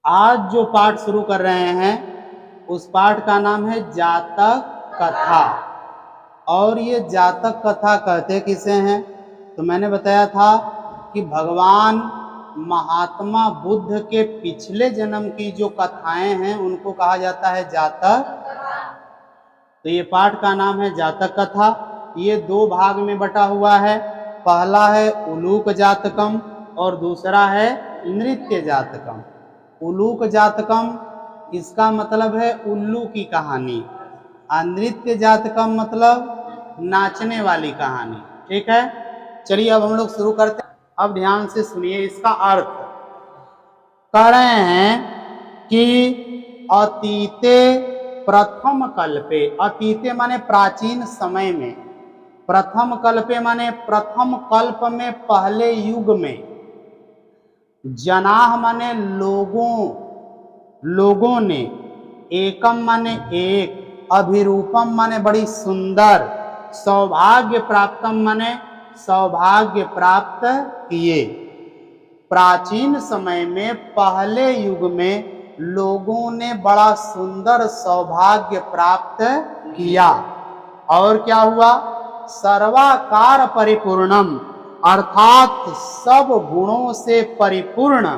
आज जो पाठ शुरू कर रहे हैं उस पाठ का नाम है जातक कथा। और ये जातक कथा कहते किसे हैं? तो मैंने बताया था कि भगवान महात्मा बुद्ध के पिछले जन्म की जो कथाएं हैं उनको कहा जाता है जातक। तो ये पाठ का नाम है जातक कथा। ये दो भाग में बटा हुआ है। पहला है उलूक जातकम और दूसरा है नृत्य जातकम। उलूक जातकम इसका मतलब है उल्लू की कहानी, और नृत्य जातकम मतलब नाचने वाली कहानी। ठीक है, चलिए अब हम लोग शुरू करते हैं। अब ध्यान से सुनिए इसका अर्थ। कह रहे हैं कि अतीते प्रथम कल्पे, अतीते माने प्राचीन समय में, प्रथम कल्पे माने प्रथम कल्प में, पहले युग में, जनाह माने लोगों ने, एकम माने एक, अभिरूपम माने बड़ी सुंदर, सौभाग्य प्राप्तम माने सौभाग्य प्राप्त किए। प्राचीन समय में, पहले युग में लोगों ने बड़ा सुंदर सौभाग्य प्राप्त किया। और क्या हुआ? सर्वाकार परिपूर्णम, अर्थात सब गुणों से परिपूर्ण,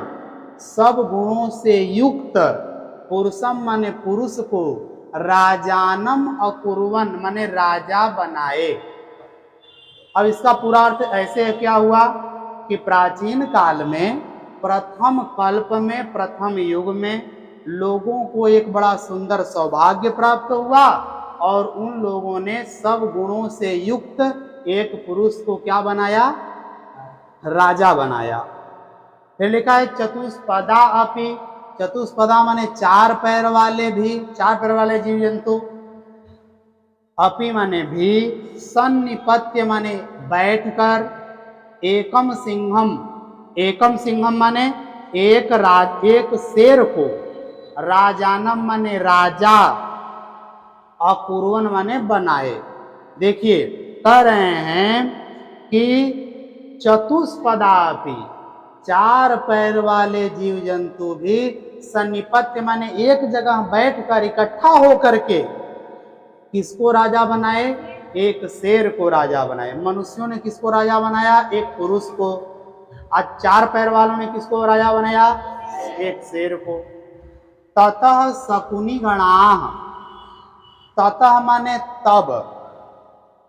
सब गुणों से युक्त, पुरुषम माने पुरुष को, राजानम अकुर्वन माने राजा बनाए। अब इसका पूरा अर्थ ऐसे है, क्या हुआ कि प्राचीन काल में, प्रथम कल्प में, प्रथम युग में लोगों को एक बड़ा सुंदर सौभाग्य प्राप्त हुआ और उन लोगों ने सब गुणों से युक्त एक पुरुष को क्या बनाया? राजा बनाया। फिर लिखा है चतुष्पदा अपि, चतुष्पदा माने चार पैर वाले भी, चार पैर वाले जीव जंतु, अपि माने भी, सन्निपत्य माने बैठकर, एकम सिंहम, एकम सिंहम माने एक शेर को, राजानम माने राजा, अकुर्वन माने बनाए। देखिए कह रहे हैं कि चतुष्पदापि, चार पैर वाले जीव जंतु भी, सन्निपत्य माने एक जगह बैठकर इकट्ठा होकर के किसको राजा बनाए? एक शेर को राजा बनाए। मनुष्यों ने किसको राजा बनाया? एक पुरुष को। आज चार पैर वालों ने किसको राजा बनाया? एक शेर को। ततः शकुनी गणाः, ततः माने तब,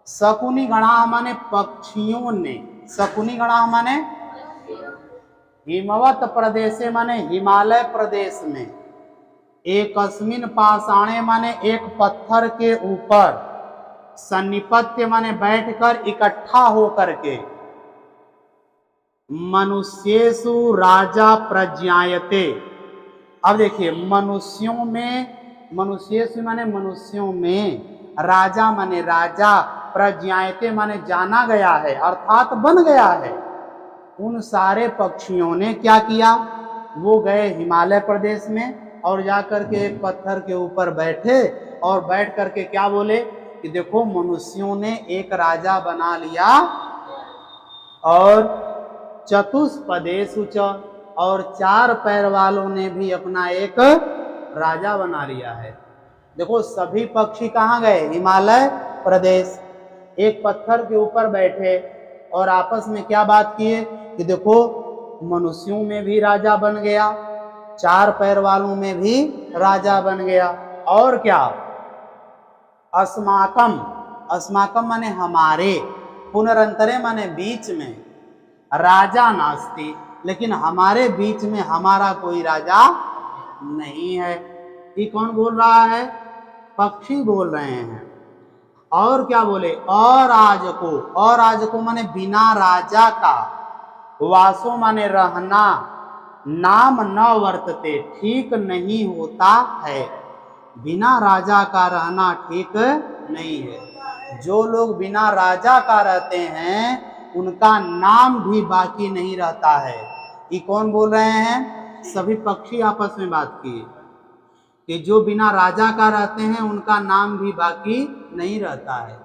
शकुनी गणाः माने पक्षियों ने, शकुनी गणाः माने हिमवत प्रदेशे माने हिमालय प्रदेश में, एकस्मिन पाषाणे माने एक पत्थर के ऊपर, सन्निपत्य माने बैठकर इकट्ठा होकर के, मनुष्येषु राजा प्रज्ञायते। अब देखिए मनुष्यों में, मनुष्येषु माने मनुष्यों में, राजा माने राजा, प्रज्ञायते माने जाना गया है अर्थात बन गया है। उन सारे पक्षियों ने क्या किया? वो गए हिमालय प्रदेश में और जाकर के एक पत्थर के ऊपर बैठे और बैठ करके क्या बोले कि देखो मनुष्यों ने एक राजा बना लिया, और चतुष्पदेषु च, और चार पैर वालों ने भी अपना एक राजा बना लिया है। देखो सभी पक्षी कहाँ गए? हिमालय प्रदेश। एक पत्थर के ऊपर बैठे और आपस में क्या बात किए कि देखो मनुष्यों में भी राजा बन गया, चार पैर वालों में भी राजा बन गया, और क्या? अस्माकम, अस्माकम माने हमारे, पुनरंतरे माने बीच में, राजा नास्ति, लेकिन हमारे बीच में हमारा कोई राजा नहीं है। ये कौन बोल रहा है? पक्षी बोल रहे हैं। और क्या बोले? अराजको, अराजको माने बिना राजा का, वासो माने रहना, नाम न वर्तते ठीक नहीं होता है। बिना राजा का रहना ठीक नहीं है। जो लोग बिना राजा का रहते हैं उनका नाम भी बाकी नहीं रहता है। ये कौन बोल रहे हैं? सभी पक्षी आपस में बात की कि जो बिना राजा का रहते हैं उनका नाम भी बाकी नहीं रहता है।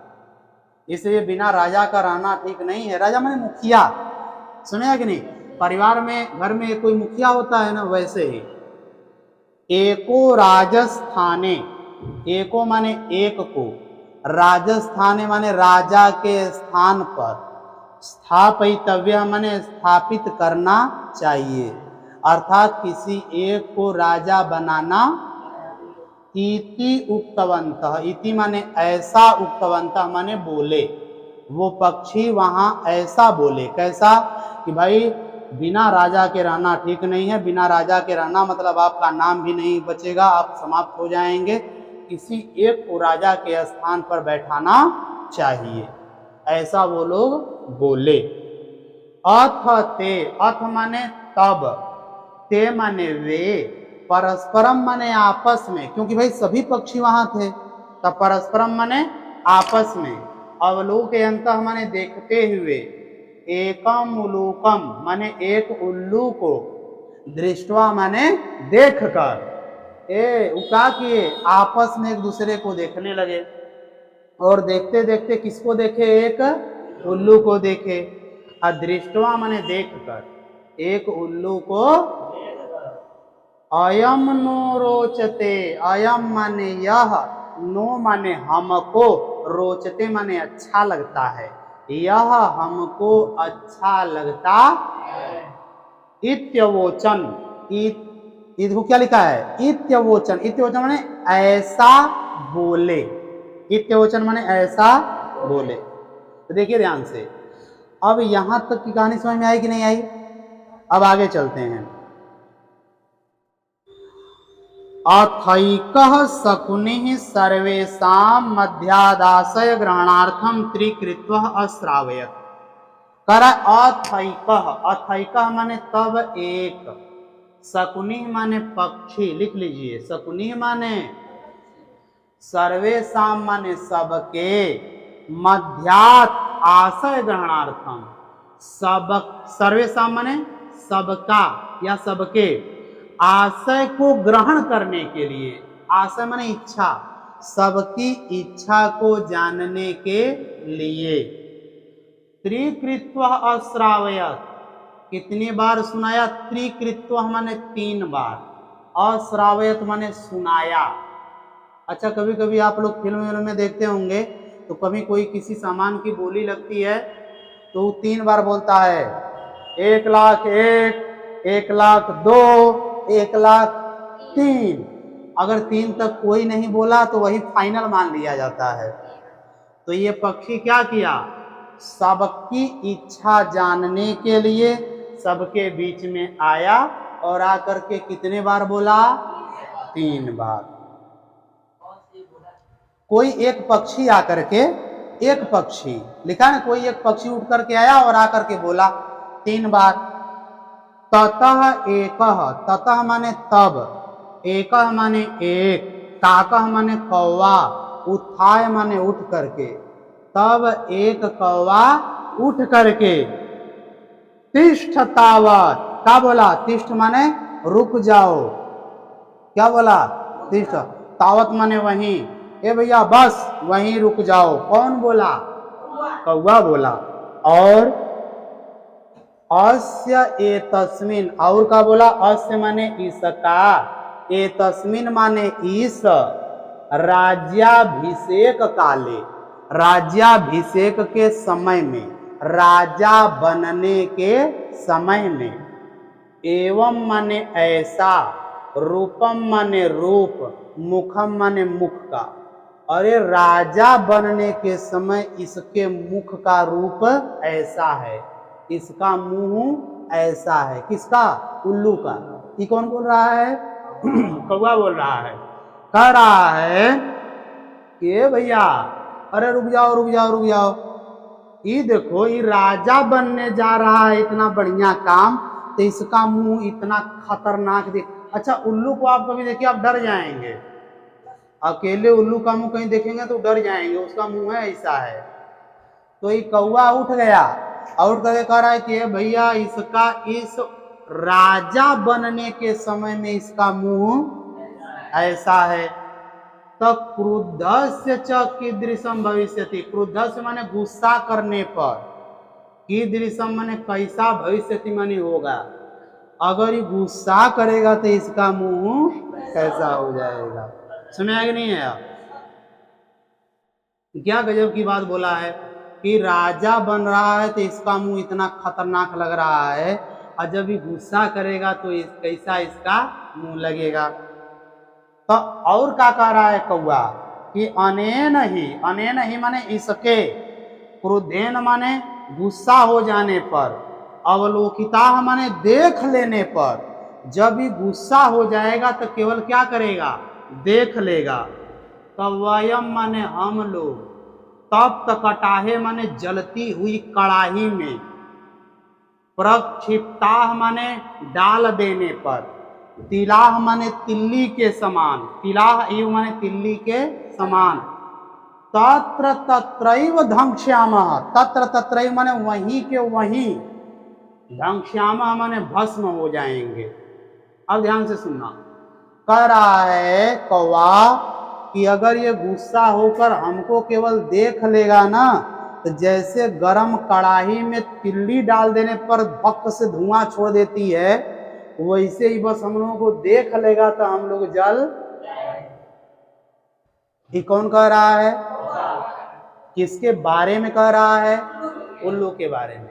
इसलिए बिना राजा का रहना ठीक नहीं है। राजा माने मुखिया, सुने कि नहीं? परिवार में, घर में कोई मुखिया होता है ना, वैसे ही एको राजस्थाने, एको माने एक को, राजस्थाने माने राजा के स्थान पर, स्थापितव्य माने स्थापित करना चाहिए, अर्थात किसी एक को राजा बनाना। इति उक्तवन्तः, इति माने ऐसा, उक्तवन्तः माने बोले, वो पक्षी वहां ऐसा बोले। कैसा कि भाई बिना राजा के रहना ठीक नहीं है, बिना राजा के रहना मतलब आपका नाम भी नहीं बचेगा, आप समाप्त हो जाएंगे, किसी एक को राजा के स्थान पर बैठाना चाहिए, ऐसा वो लोग बोले। अथ ते, अथ माने तब, ते माने वे, परस्परम माने आपस में, क्योंकि भाई सभी पक्षी वहां थे, तब परस्परम माने आपस में, अवलोकयन्तः माने देखते हुए, एकम उलूकम माने एक उल्लू को, दृष्टवा माने देख कर, क्या किए, आपस में एक दूसरे को देखने लगे, और देखते देखते किसको देखे, एक उल्लू को देखे, अदृष्टवा माने देख कर, एक उल्लू को। अयम नो रोचते, अयम माने यह, नो माने हमको, रोचते माने अच्छा लगता है, यह हमको अच्छा लगता है। इत्यवोचन, इसको क्या लिखा है, इत्यवोचन, इत्यवोचन माने ऐसा बोले, इत्यवोचन माने ऐसा बोले। तो देखिए ध्यान से, अब यहां तक की कहानी समझ में आई कि नहीं आई? अब आगे चलते हैं। अथैकः शकुनिः सर्वेषां मध्यादाशय ग्रहणार्थं त्रिकृत्वः अश्रावयत्। कर अथैकः, अथैकः माने तब एक, शकुनिः माने पक्षी, लिख लीजिए, शकुनिः माने सर्वेषां माने सबके, मध्यात आशय ग्रहणार्थम, सब, सर्वेषां माने सबका या सबके, आशय को ग्रहण करने के लिए, आशय माने इच्छा, सबकी इच्छा को जानने के लिए, त्रिकृत्व अश्रावयत्, कितनी बार सुनाया, त्रिकृत्व माने 3 बार, अश्रावयत् माने सुनाया। अच्छा, कभी कभी आप लोग फिल्म में देखते होंगे, तो कभी कोई किसी सामान की बोली लगती है तो 3 बार बोलता है, 1,01,000, 1,02,000, 1,03,000। अगर 3 तक कोई नहीं बोला तो वही फाइनल मान लिया जाता है। तो ये पक्षी क्या किया, सबकी इच्छा जानने के लिए सबके बीच में आया, और आकर के कितने बार बोला, 3 बार। कोई एक पक्षी आकर के, एक पक्षी लिखा है, कोई एक पक्षी उठ करके आया और आकर के बोला 3 बार। ततः एकः, ततः माने तब, एकः माने एक, काकः माने कौवा, उत्थाय माने उठ करके, तब एक कौवा उठ करके, तिष्ठ तावत, क्या बोला, तिष्ठ माने रुक जाओ, क्या बोला, तिष्ठ, तावत माने वहीं, ए भैया बस वहीं रुक जाओ। कौन बोला, कौवा बोला। और अस्य एतस्मिन, और का बोला, अस्य माने इसका, एतस्मिन माने इस, राज्याभिषेक काले, राज्याभिषेक के समय में, राजा बनने के समय में, एवं माने ऐसा, रूपम माने रूप, मुखम माने मुख का, अरे राजा बनने के समय इसके मुख का रूप ऐसा है, इसका मुंह ऐसा है, किसका, उल्लू का। ये कौन बोल रहा है, कौवा बोल रहा है, कह रहा है कि भैया अरे रुक जाओ रुक जाओ रुक जाओ, ये देखो ये राजा बनने जा रहा है, इतना बढ़िया काम, तो इसका मुंह इतना खतरनाक देख। अच्छा, उल्लू को आप कभी देखिए, आप डर जाएंगे, अकेले उल्लू का मुंह कहीं देखेंगे तो डर जाएंगे, उसका मुंह है ऐसा है। तो ये कौवा उठ गया, उठ करके कह रहा है कि भैया इसका, इस राजा बनने के समय में इसका मुंह ऐसा है। तो क्रुद्धस्य च कीदृशम भविष्यति, क्रुद्धस्य माने गुस्सा करने पर, कीदृशम माने कैसा, भविष्यति माने होगा, अगर ये गुस्सा करेगा तो इसका मुंह कैसा हो जाएगा। सुना कि नहीं है आप? क्या गजब की बात बोला है कि राजा बन रहा है तो इसका मुंह इतना खतरनाक लग रहा है, और जब ये गुस्सा करेगा तो कैसा इसका मुंह लगेगा। तो और क्या कह रहा है कौआ कि अनेन ही माने इसके, क्रोधेन माने गुस्सा हो जाने पर, अवलोकिता माने देख लेने पर, जब ये गुस्सा हो जाएगा तो केवल क्या करेगा, देख लेगा। कवयम माने हम लोग, तप्त कटाहे माने जलती हुई कड़ाही में, प्रक्षिप्ता माने डाल देने पर, तिलाह माने तिल्ली के समान, तिलाह इव माने तिल्ली के समान, तत्र तत्रैव धंक्ष्यामः, तत्र तत्रैव माने वहीं के वहीं, धंक्ष्यामः माने भस्म हो जाएंगे। अब ध्यान से सुनना, कह रहा है कौवा कि अगर ये गुस्सा होकर हमको केवल देख लेगा ना, तो जैसे गरम कड़ाही में तिल्ली डाल देने पर भक्त से धुआं छोड़ देती है, वैसे ही बस हम लोगों को देख लेगा तो हम लोग जल। ये कौन कह रहा है? किसके बारे में कह रहा है? उल्लू के बारे में।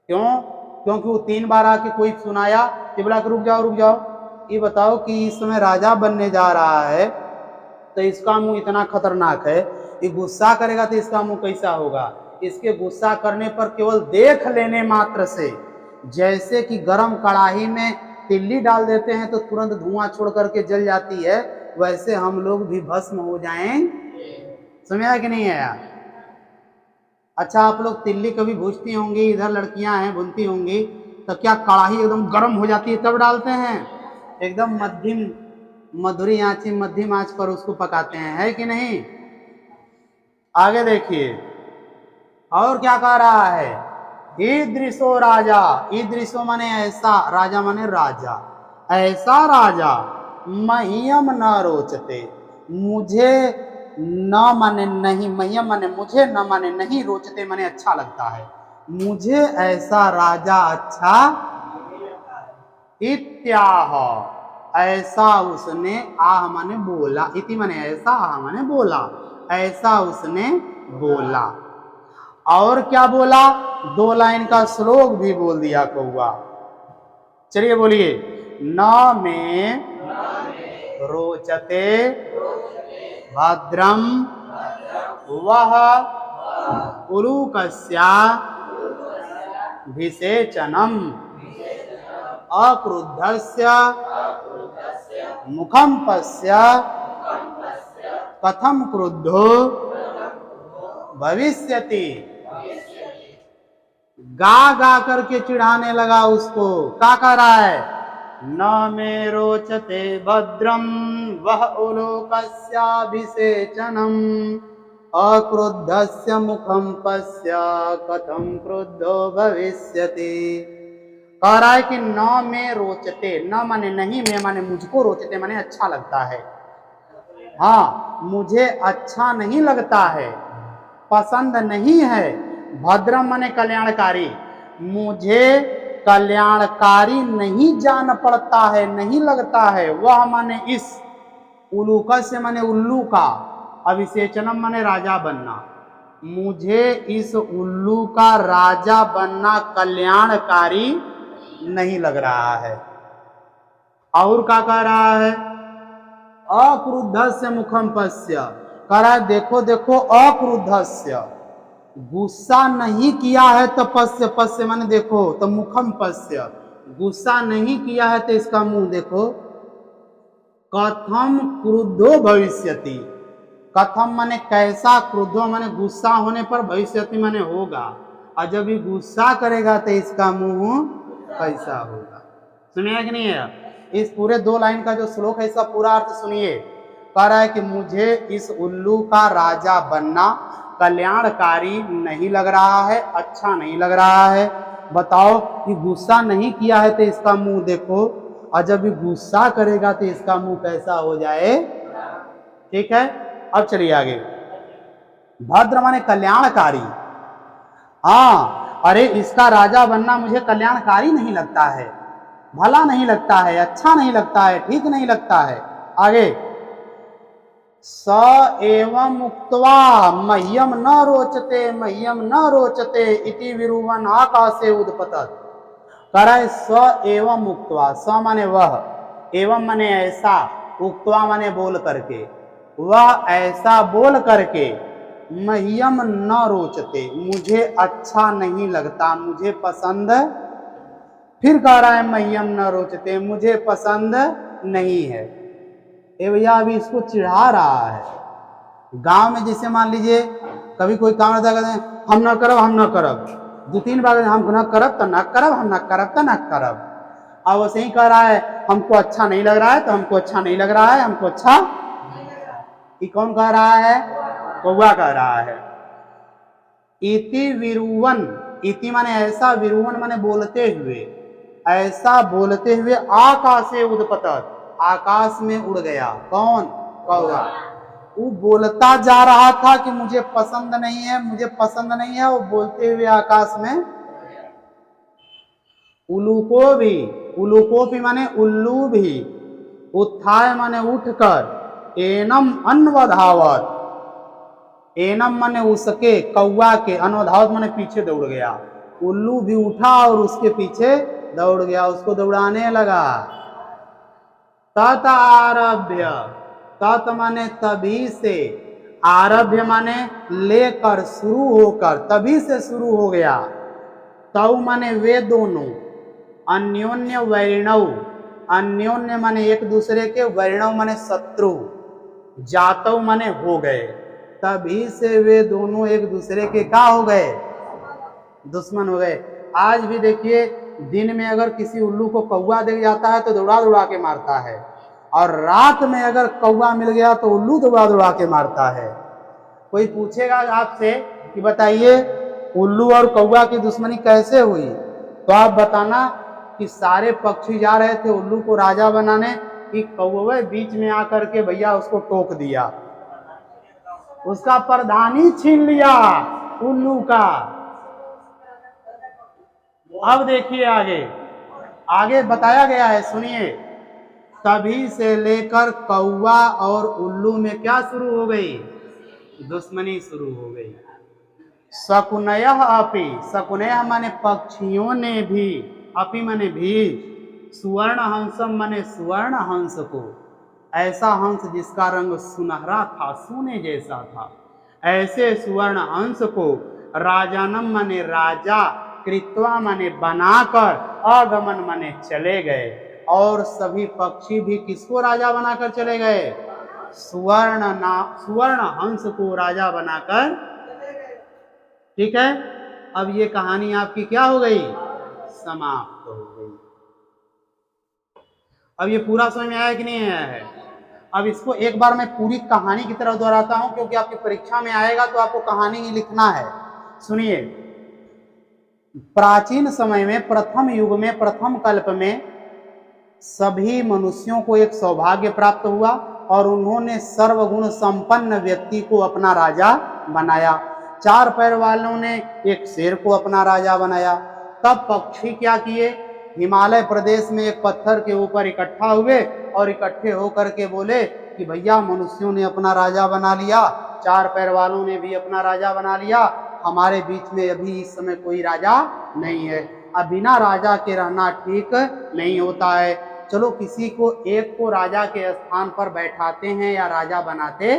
क्यों? क्योंकि वो 3 बार आके कोई सुनाया कि बोला कि रुक जाओ, ये बताओ कि इस समय राजा बनने जा रहा है तो इसका मुंह इतना खतरनाक है, ये गुस्सा करेगा तो इसका मुंह कैसा होगा। इसके गुस्सा करने पर केवल देख लेने मात्र से, जैसे कि गरम कड़ाही में तिल्ली डाल देते हैं तो तुरंत धुआं छोड़ करके जल जाती है, वैसे हम लोग भी भस्म हो जाएंगे। समझा कि नहीं है यार? अच्छा, आप लोग तिल्ली कभी भूजती होंगी, इधर लड़कियां हैं भूनती होंगी, तो क्या कड़ाही एकदम गर्म हो जाती है तब डालते हैं? एकदम मधुरी आंची मध्यम आंच पर उसको पकाते हैं, है कि नहीं? आगे देखिए और क्या कह रहा है, ईदृशो राजा, ईदृशो माने ऐसा, राजा माने राजा, ऐसा राजा मह्यम न रोचते, मुझे न माने नहीं, मह्यम माने मुझे, न माने नहीं, रोचते माने अच्छा लगता है, मुझे ऐसा राजा अच्छा। इत्याह, ऐसा उसने, आह माने बोला, इति माने ऐसा, आह माने बोला, ऐसा उसने बोला। और क्या बोला? 2 लाइन का श्लोक भी बोल दिया कौआ। चलिए बोलिए, न में रोचते भद्रम वह उलूकस्या विसेचनम अक्रुद्धस्य मुखम पश्य कथम क्रुद्धो भविष्यति। गा करके चिढ़ाने लगा उसको। क्या कह रहा है? न मे रोचते भद्रम वह उलोकस्याभिषेचनम अक्रुद्धस्य मुखम पश्य कथम क्रुद्धो भविष्यति। कह रहा है कि न में रोचते, न माने नहीं, में माने मुझको, रोचते माने अच्छा लगता है। हाँ, मुझे अच्छा नहीं लगता है, पसंद नहीं है। भद्रम माने कल्याणकारी, मुझे कल्याणकारी नहीं जान पड़ता है, नहीं लगता है। वह माने इस, उलूकस्य माने उल्लू का, अभिषेचनम माने राजा बनना, मुझे इस उल्लू का राजा बनना कल्याणकारी नहीं लग रहा है। और क्या कह रहा है? अक्रुद्धस्य मुखम पश्य, कह रहा है देखो देखो, अक्रुद्धस्य, गुस्सा नहीं किया है तो पश्य, पश्य माने देखो, तो मुखम पश्य, गुस्सा नहीं किया है तो इसका मुंह देखो। कथम क्रुद्धो भविष्यति, कथम माने कैसा, क्रुद्धो माने गुस्सा होने पर, भविष्यति माने होगा, और जब ये गुस्सा करेगा तो इसका मुंह कैसा होगा। सुनिए कि नहीं है? इस पूरे 2 लाइन का जो श्लोक है इसका पूरा अर्थ सुनिए। कह रहा है कि मुझे इस उल्लू का राजा बनना कल्याणकारी नहीं लग रहा है, अच्छा नहीं लग रहा है। बताओ कि गुस्सा नहीं किया है तो इसका मुंह देखो, और जब ये गुस्सा करेगा तो इसका मुंह कैसा हो जाए। ठीक है, अब चलिए आगे। भद्र माने कल्याणकारी। हाँ, अरे इसका राजा बनना मुझे कल्याणकारी नहीं लगता है। भला नहीं लगता है, अच्छा नहीं लगता है, ठीक नहीं लगता है। आगे, स एवं उक्त्वा मह्यम न रोचते मह्यम न रोचते इति विरुवन आकाशे उद्पतत। कह रहा है स एवं उक्त्वा, स माने वह, एवं माने ऐसा, उक्त्वा माने बोल करके, वह ऐसा बोल करके, मह्यम न रोचते, मुझे अच्छा नहीं लगता, मुझे पसंद, फिर कह रहा है मह्यम न रोचते, मुझे पसंद नहीं है। ए भैया अभी इसको चिढ़ा रहा है। गांव में जैसे मान लीजिए कभी कोई काम रहता है, कहते हैं हम न करब, हम न करब, 2-3 बार हम न करब तो न करब, हम न करब तो न करब। अब वैसे ही कह रहा है हमको अच्छा नहीं लग रहा है तो हमको अच्छा नहीं लग रहा है, हमको अच्छा। ये कौन कह रहा है? कौवा कह रहा है। इति विरुवन, इति माने ऐसा, विरुवन माने बोलते हुए, ऐसा बोलते हुए आकाशे उद्पतत, आकाश में उड़ गया। कौन? कौवा। वो बोलता जा रहा था कि मुझे पसंद नहीं है, मुझे पसंद नहीं है, वो बोलते हुए आकाश में। उलूको भी, उलूको भी माने उल्लू भी, उत्थाय माने उठकर, एनम अन्वधावत, एनम माने उसके, कौवा के, अन्वधावत माने पीछे दौड़ गया। उल्लू भी उठा और उसके पीछे दौड़ गया, उसको दौड़ाने लगा। तत आरभ्य, तत माने तभी से, आरभ्य माने लेकर, शुरू होकर, तभी से शुरू हो गया। तौ माने वे दोनों, अन्योन्य वैरिणव, अन्योन्य माने एक दूसरे के, वैरिणव माने शत्रु, जातव माने हो गए, तभी से वे दोनों एक दूसरे के क्या हो गए? दुश्मन हो गए। आज भी देखिए दिन में अगर किसी उल्लू को कौवा दिख जाता है तो दौड़ा दौड़ा के मारता है, और रात में अगर कौवा मिल गया तो उल्लू दौड़ा दौड़ा के मारता है। कोई पूछेगा आपसे कि बताइए उल्लू और कौवा की दुश्मनी कैसे हुई, तो आप बताना कि सारे पक्षी जा रहे थे उल्लू को राजा बनाने, कि कौवे बीच में आकर के भैया उसको टोक दिया, उसका प्रधानी छीन लिया उल्लू का। अब देखिए आगे, आगे बताया गया है, सुनिए। तभी से लेकर कौवा और उल्लू में क्या शुरू हो गई? दुश्मनी शुरू हो गई। शकुनयः अपि, शकुनयः माने पक्षियों ने भी, अपि माने भी, सुवर्ण हंसम माने सुवर्ण हंस को, ऐसा हंस जिसका रंग सुनहरा था, सोने जैसा था, ऐसे सुवर्ण हंस को राजानम माने राजा, कृत्वा माने बनाकर, अगमन माने चले गए। और सभी पक्षी भी किसको राजा बनाकर चले गए? सुवर्ण हंस को राजा बनाकर। ठीक है, अब ये कहानी आपकी क्या हो गई? समाप्त हो गई। अब ये पूरा समझ में आया कि नहीं आया है? अब इसको एक बार मैं पूरी कहानी की तरफ दोहराता हूं, क्योंकि आपकी परीक्षा में आएगा तो आपको कहानी ही लिखना है। सुनिए, प्राचीन समय में, प्रथम युग में, प्रथम कल्प में सभी मनुष्यों को एक सौभाग्य प्राप्त हुआ और उन्होंने सर्वगुण संपन्न व्यक्ति को अपना राजा बनाया। 4 पैर वालों ने एक शेर को अपना राजा बनाया। तब पक्षी क्या किए? हिमालय प्रदेश में एक पत्थर के ऊपर इकट्ठा हुए और इकट्ठे होकर के बोले कि भैया मनुष्यों ने अपना राजा बना लिया, 4 पैर वालों ने भी अपना राजा बना लिया, हमारे बीच में अभी इस समय कोई राजा नहीं है। अब बिना राजा के रहना ठीक नहीं होता है, चलो किसी को एक को राजा के स्थान पर बैठाते हैं या राजा बनाते।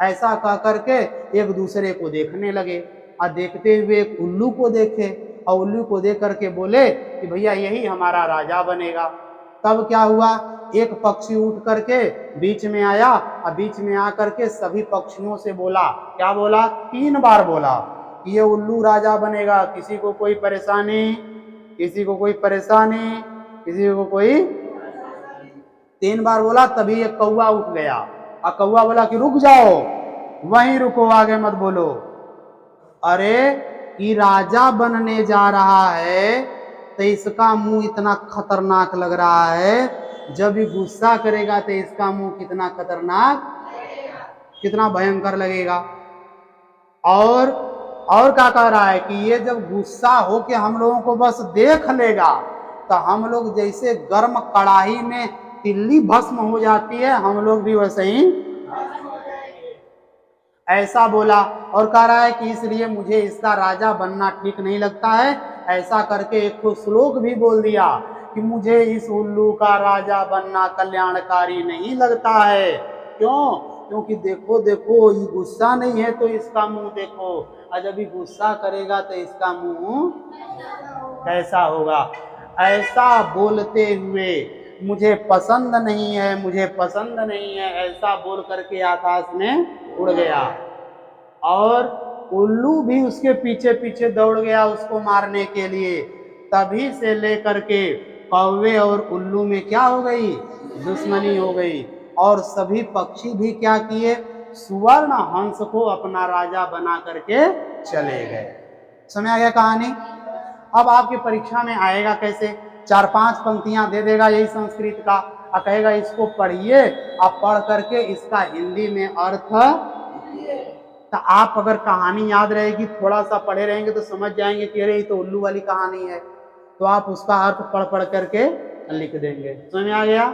ऐसा कह करके एक दूसरे को देखने लगे, और देखते हुए एक उल्लू को देखे और उल्लू को देख करके बोले कि भैया यही हमारा राजा बनेगा। तब क्या हुआ? एक पक्षी उठ करके बीच में आया और बीच में आकर के सभी पक्षियों से बोला। क्या बोला? 3 बार बोला कि ये उल्लू राजा बनेगा, किसी को कोई परेशानी, किसी को कोई परेशानी, किसी को कोई। 3 बार बोला, तभी एक कौवा उठ गया और कौवा बोला कि रुक जाओ, वहीं रुको, आगे मत बोलो। अरे ये राजा बनने जा रहा है तो इसका मुंह इतना खतरनाक लग रहा है, जब ये गुस्सा करेगा तो इसका मुंह कितना खतरनाक, कितना भयंकर लगेगा। और क्या कह रहा है कि ये जब गुस्सा हो के हम लोगों को बस देख लेगा तो हम लोग जैसे गर्म कढ़ाई में तिल्ली भस्म हो जाती है, हम लोग भी वैसे ही ऐसा बोला। और कह रहा है कि इसलिए मुझे इसका राजा बनना ठीक नहीं लगता है। ऐसा करके एक तो श्लोक भी बोल दिया कि मुझे इस उल्लू का राजा बनना कल्याणकारी नहीं लगता है। क्यों? क्योंकि देखो देखो ये गुस्सा नहीं है तो इसका मुंह देखो, और जब ये गुस्सा करेगा तो इसका मुंह कैसा होगा। ऐसा बोलते हुए मुझे पसंद नहीं है, मुझे पसंद नहीं है, ऐसा बोल करके आकाश में उड़ गया। और उल्लू भी उसके पीछे पीछे दौड़ गया उसको मारने के लिए। तभी से लेकर के कौवे और उल्लू में क्या हो गई? दुश्मनी हो गई। और सभी पक्षी भी क्या किए? सुवर्ण हंस को अपना राजा बना करके चले गए। समझ आ गया कहानी? अब आपकी परीक्षा में आएगा कैसे? 4-5 पंक्तियां दे देगा यही संस्कृत का, और कहेगा इसको पढ़िए, आप पढ़ करके इसका हिंदी में अर्थ। तो आप अगर कहानी याद रहेगी, थोड़ा सा पढ़े रहेंगे तो समझ जाएंगे कि अरे ये तो उल्लू वाली कहानी है, तो आप उसका अर्थ पढ़ पढ़ करके लिख देंगे। समझ में आ गया?